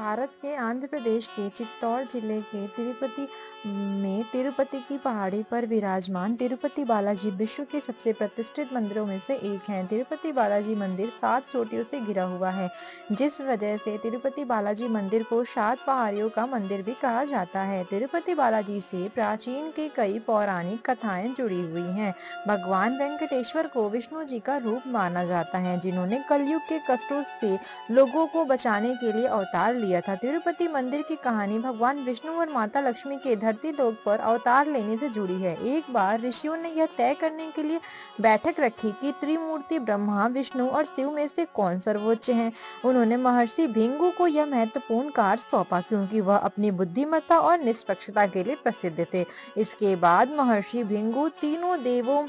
भारत के आंध्र प्रदेश के चित्तौड़ जिले के तिरुपति में तिरुपति की पहाड़ी पर विराजमान तिरुपति बालाजी विश्व के सबसे प्रतिष्ठित मंदिरों में से एक है। तिरुपति बालाजी मंदिर 7 चोटियों से घिरा हुआ है, जिस वजह से तिरुपति बालाजी मंदिर को 7 पहाड़ियों का मंदिर भी कहा जाता है। तिरुपति बालाजी से प्राचीन के कई पौराणिक कथाएं जुड़ी हुई हैं। भगवान वेंकटेश्वर को विष्णु जी का रूप माना जाता है, जिन्होंने कलयुग के कष्टों से लोगों को बचाने के लिए अवतार लिया था। तिरुपति मंदिर की कहानी भगवान विष्णु और माता लक्ष्मी के धरती लोक पर अवतार लेने से जुड़ी है। एक बार ऋषियों ने यह तय करने के लिए बैठक रखी कि त्रिमूर्ति ब्रह्मा, विष्णु और शिव में से कौन सर्वोच्च है। उन्होंने महर्षि भृगु को यह महत्वपूर्ण कार्य सौंपा, क्योंकि वह अपनी बुद्धिमत्ता और निष्पक्षता के लिए प्रसिद्ध थे। इसके बाद महर्षि भृगु तीनों देवों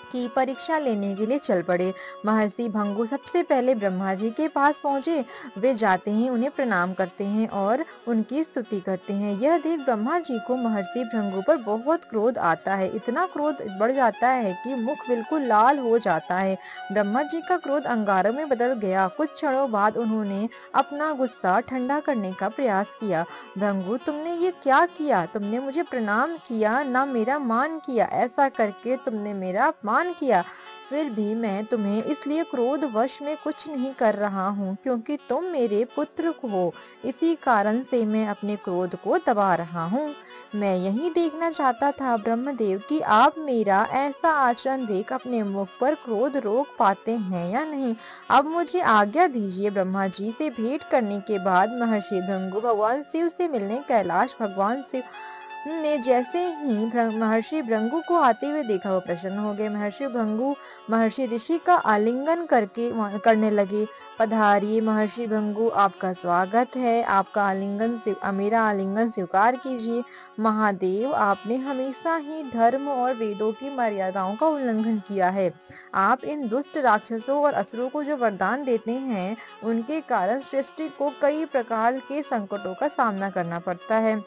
की परीक्षा लेने के लिए चल पड़े। महर्षि भृगु सबसे पहले ब्रह्मा जी के पास पहुंचे। वे जाते ही उन्हें प्रणाम करते हैं और उनकी स्तुति करते हैं। यह देख ब्रह्मा जी को महर्षि भृगु पर बहुत क्रोध आता है। इतना क्रोध बढ़ जाता है कि मुख बिल्कुल लाल हो जाता है। ब्रह्मा जी का क्रोध अंगारों में बदल गया। कुछ क्षणों बाद उन्होंने अपना गुस्सा ठंडा करने का प्रयास किया। भृगु, तुमने ये क्या किया? तुमने मुझे प्रणाम किया, ना मेरा मान किया। ऐसा करके तुमने मेरा अपमान किया। फिर भी मैं तुम्हें इसलिए क्रोधवश में कुछ नहीं कर रहा हूँ, क्योंकि तुम मेरे पुत्र हो। इसी कारण से मैं अपने क्रोध को दबा रहा हूँ। मैं यही देखना चाहता था ब्रह्मदेव कि आप मेरा ऐसा आचरण देख अपने मुख पर क्रोध रोक पाते हैं या नहीं। अब मुझे आज्ञा दीजिए। ब्रह्मा जी से भेंट करने के बाद महर्षि भृगु भगवान शिव से मिलने कैलाश भगवान शिव ने जैसे ही महर्षि भृगु को आते हुए देखा, वो प्रसन्न हो गए। महर्षि भृगु महर्षि ऋषि का आलिंगन करने लगे। पधारिए महर्षि भृगु, आपका स्वागत है। आपका मेरा आलिंगन स्वीकार कीजिए। महादेव, आपने हमेशा ही धर्म और वेदों की मर्यादाओं का उल्लंघन किया है। आप इन दुष्ट राक्षसों और असुरों को जो वरदान देते हैं, उनके कारण सृष्टि को कई प्रकार के संकटों का सामना करना पड़ता है।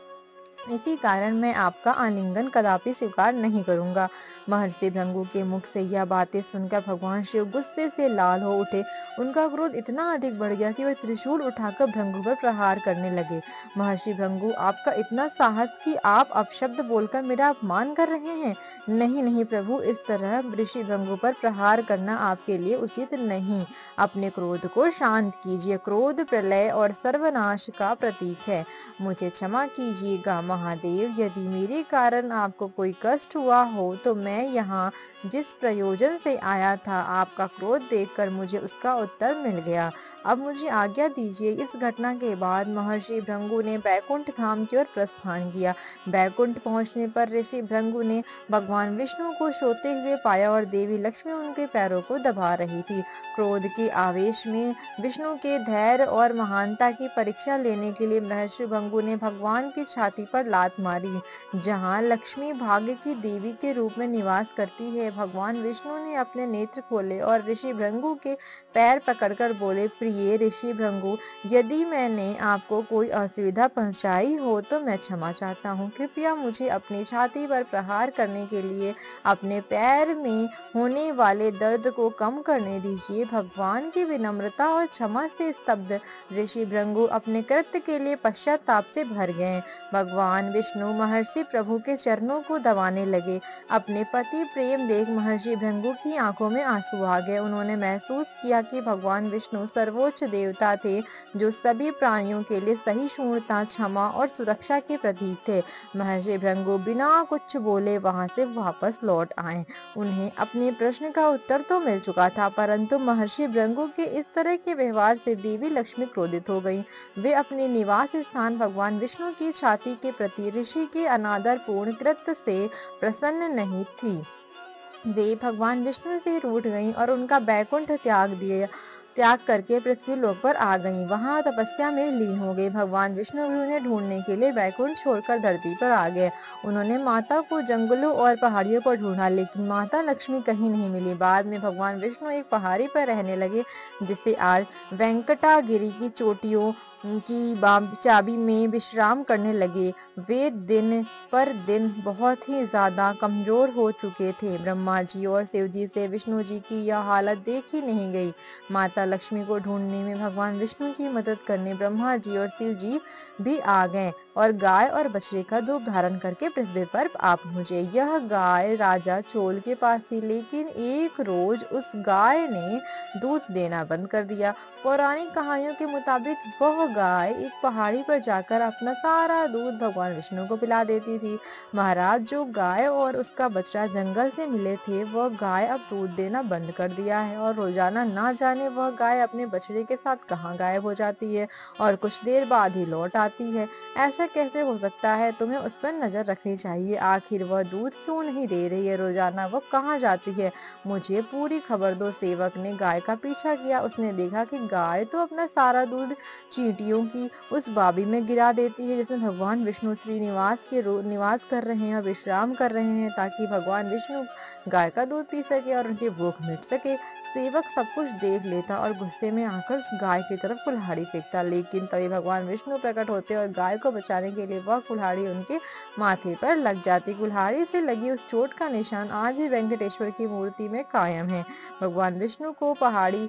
इसी कारण मैं आपका आलिंगन कदापि स्वीकार नहीं करूंगा। महर्षि भृगु के मुख से यह बातें सुनकर भगवान शिव गुस्से से लाल हो उठे। उनका क्रोध इतना अधिक बढ़ गया कि वह त्रिशूल उठाकर भृगु पर प्रहार करने लगे। महर्षि भृगु, आपका इतना साहस कि आप अपशब्द बोलकर मेरा अपमान कर रहे हैं। नहीं नहीं प्रभु, इस तरह ऋषि भृगु पर प्रहार करना आपके लिए उचित नहीं। अपने क्रोध को शांत कीजिए। क्रोध प्रलय और सर्वनाश का प्रतीक है। मुझे क्षमा कीजिएगा महादेव। यदि मेरे कारण आपको कोई कष्ट हुआ हो तो मैं यहाँ जिस प्रयोजन से आया था, आपका क्रोध देखकर मुझे उसका उत्तर मिल गया। अब मुझे आज्ञा दीजिए। इस घटना के बाद महर्षि भृगु ने बैकुंठ धाम की ओर प्रस्थान किया। बैकुंठ पहुंचने पर ऋषि भृगु ने भगवान विष्णु को सोते हुए पाया और देवी लक्ष्मी उनके पैरों को दबा रही थी। क्रोध के आवेश में विष्णु के धैर्य और महानता की परीक्षा लेने के लिए महर्षि भृगु ने भगवान की छाती पर लात मारी। जहाँ लक्ष्मी भाग्य की देवी के रूप में निवास करती है, भगवान विष्णु ने अपने नेत्र खोले और ऋषि भृगु के पैर पकड़कर बोले, प्रिय ऋषि भृगु, यदि मैंने आपको कोई असुविधा पहुंचाई हो तो मैं क्षमा चाहता हूँ। कृपया मुझे अपनी छाती पर प्रहार करने के लिए अपने पैर में होने वाले दर्द को कम करने दीजिए। भगवान की विनम्रता और क्षमा से स्तब्ध ऋषि भृगु अपने कृत्य के लिए पश्चाताप से भर गए। भगवान विष्णु महर्षि प्रभु के चरणों को दबाने लगे। अपने पति प्रेम देख महर्षि भृगु की आंखों में आंसू आ गए। उन्होंने महसूस किया कि भगवान विष्णु सर्वोच्च देवता थे, जो सभी प्राणियों के लिए सहिष्णुता, क्षमा और सुरक्षा के प्रतीक थे। महर्षि भृगु बिना कुछ बोले वहां से वापस लौट आए। उन्हें अपने प्रश्न का उत्तर तो मिल चुका था, परंतु महर्षि भृगु के इस तरह के व्यवहार से देवी लक्ष्मी क्रोधित हो गई। वे अपने निवास स्थान भगवान विष्णु की छाती के प्रति ऋषि के अनादर पूर्ण कृत्य से प्रसन्न नहीं थी। वे भगवान विष्णु से रूठ गईं और उनका बैकुंठ त्याग करके पृथ्वी लोक पर आ गईं। वहां तपस्या में लीन हो गई। भगवान विष्णु भी उन्हें ढूंढने के लिए बैकुंठ छोड़कर धरती पर आ गए। उन्होंने माता को जंगलों और पहाड़ियों पर ढूंढा, लेकिन माता लक्ष्मी कहीं नहीं मिली। बाद में भगवान विष्णु एक पहाड़ी पर रहने लगे, जिसे आज वेंकटागिरी की चोटियों की चाबी में विश्राम करने लगे। वे दिन पर दिन बहुत ही ज्यादा कमजोर हो चुके थे। ब्रह्मा जी और शिव जी से विष्णु जी की यह हालत देखी नहीं गई। माता लक्ष्मी को ढूंढने में भगवान विष्णु की मदद करने ब्रह्मा जी और शिव जी भी आ गए और गाय और बछड़े का रूप धारण करके पृथ्वी पर आ पहुंचे। यह गाय राजा चोल के पास थी, लेकिन एक रोज उस गाय ने दूध देना बंद कर दिया। पौराणिक कहानियों के मुताबिक वह गाय एक पहाड़ी पर जाकर अपना सारा दूध भगवान विष्णु को पिला देती थी। महाराज, जो गाय और उसका बछड़ा जंगल से मिले थे, वह गाय अब दूध देना बंद कर दिया है और रोजाना ना जाने वह गाय अपने बछड़े के साथ कहाँ गायब हो जाती है और कुछ देर बाद ही लौट आती है। ऐसा कैसे हो सकता है? तुम्हें उस पर नजर रखनी चाहिए। आखिर वह दूध क्यों नहीं दे रही है? रोजाना वह कहाँ जाती है? मुझे पूरी खबर दो। सेवक ने गाय का पीछा किया। उसने देखा कि गाय तो अपना सारा दूध चींटियों की उस बावी में गिरा देती है जिसमें भगवान विष्णु श्रीनिवास के निवास कर रहे हैं और विश्राम कर रहे हैं, ताकि भगवान विष्णु गाय का दूध पी सके और उनकी भूख मिट सके। सेवक सब कुछ देख लेता और गुस्से में आकर उस गाय की तरफ कुल्हाड़ी फेंकता, लेकिन तभी भगवान विष्णु प्रकट होते और गाय को बचाने के लिए वह कुल्हाड़ी उनके माथे पर लग जाती। कुल्हाड़ी से लगी उस चोट का निशान आज भी वेंकटेश्वर की मूर्ति में कायम है। भगवान विष्णु को पहाड़ी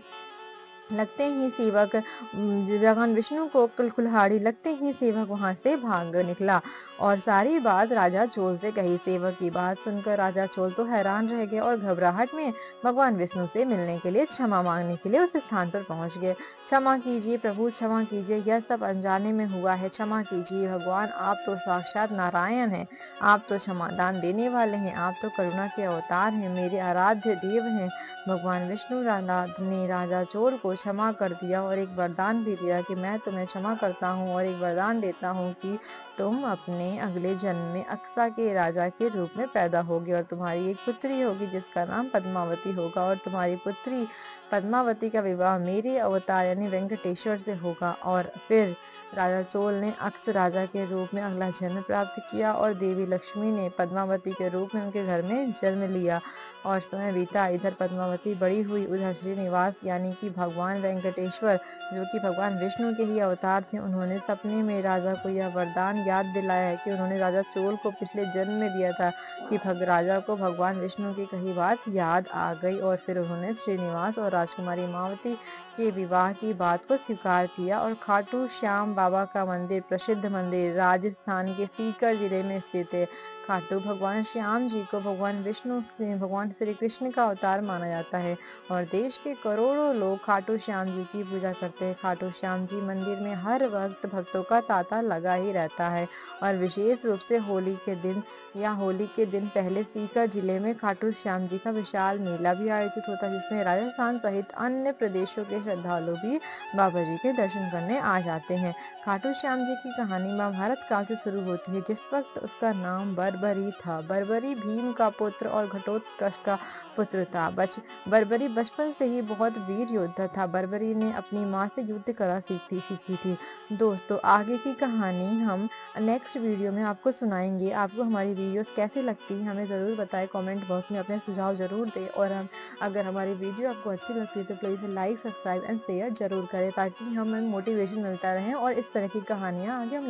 लगते ही सेवक भगवान विष्णु को कुल्हाड़ी लगते ही सेवक वहां से भाग निकला और सारी बात राजा चोल से कही। सेवक की बात सुनकर राजा चोल तो हैरान रह गए और घबराहट में भगवान विष्णु से मिलने के लिए क्षमा मांगने के लिए उस स्थान पर पहुंच गए। क्षमा कीजिए प्रभु, क्षमा कीजिए, यह सब अनजाने में हुआ है, क्षमा कीजिए भगवान, आप तो साक्षात नारायण हैं, आप तो क्षमादान देने वाले हैं, आप तो करुणा के अवतार हैं, मेरे आराध्य देव हैं। भगवान विष्णु ने राजा चोल को क्षमा कर दिया और एक वरदान भी दिया कि मैं तुम्हें क्षमा करता हूँ और एक वरदान देता हूँ कि तुम अपने अगले जन्म में अक्सा के राजा के रूप में पैदा होगे और तुम्हारी एक पुत्री होगी जिसका नाम पद्मावती होगा और तुम्हारी पुत्री पद्मावती का विवाह मेरे अवतार यानी वेंकटेश्वर से होगा। और फिर राजा चोल ने अक्स राजा के रूप में अगला जन्म प्राप्त किया और देवी लक्ष्मी ने पद्मावती के रूप में उनके घर में जन्म लिया और समय बीता। इधर पद्मावती बड़ी हुई, उधर श्रीनिवास यानी कि भगवान वेंकटेश्वर, जो कि भगवान विष्णु के ही अवतार थे, उन्होंने सपने में राजा को यह वरदान याद दिलाया है कि उन्होंने राजा चोल को पिछले जन्म में दिया था कि राजा को भगवान विष्णु की कही बात याद आ गई और फिर उन्होंने श्रीनिवास और राजकुमारी मावती के विवाह की बात को स्वीकार किया। और खाटू श्याम बाबा का मंदिर, प्रसिद्ध मंदिर, राजस्थान के सीकर जिले में स्थित है। खाटू भगवान श्याम जी को भगवान विष्णु भगवान श्री कृष्ण का अवतार माना जाता है और देश के करोड़ों लोग खाटू श्याम जी की पूजा करते हैं। खाटू श्याम जी मंदिर में हर वक्त भक्तों का तांता लगा ही रहता है और विशेष रूप से होली के दिन या होली के दिन पहले सीकर जिले में खाटू श्याम जी का विशाल मेला भी आयोजित होता है, जिसमें राजस्थान सहित अन्य प्रदेशों के श्रद्धालु भी बाबा जी के दर्शन करने आ जाते हैं। खाटू श्याम जी की कहानी महाभारत काल से शुरू होती है, जिस वक्त उसका नाम बर्बरी था। बर्बरी भीम का पुत्र और घटोत्कच का पुत्र था। बर्बरी बचपन से ही बहुत वीर योद्धा था। बर्बरी ने अपनी माँ से युद्ध कला सीखी थी। दोस्तों, आगे की कहानी हम नेक्स्ट वीडियो में आपको सुनाएंगे। आपको हमारी वीडियोस कैसी लगती है हमें ज़रूर बताएं, कमेंट बॉक्स में अपने सुझाव ज़रूर दें और अगर हमारी वीडियो आपको अच्छी लगती है तो please like, subscribe and share जरूर करें, ताकि हमें मोटिवेशन मिलता रहे और इस तरह की कहानियाँ आगे हम